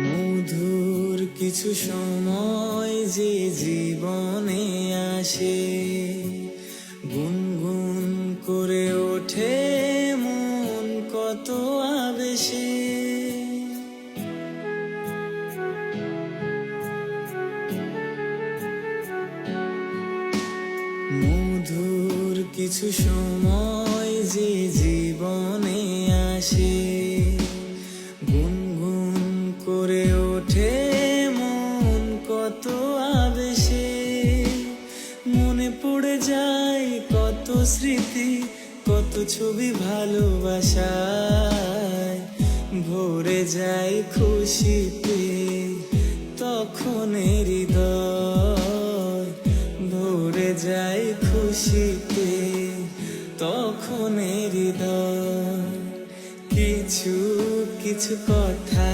মধুর কিছু সময় যে জীবনে আসে, গুনগুন করে ওঠে মন কত আবেশে। মধুর কিছু সময় যে জীবনে আসে, গুনগুন করে ওঠে মন কত আবেশে। মনে পড়ে যায় কত স্মৃতি, কত ছবি ভালোবাসায়, ভরে যায় খুশিতে তখন হৃদয়, ভরে যায় খুশিতে তখন হৃদয়। কিছু কিছু কথা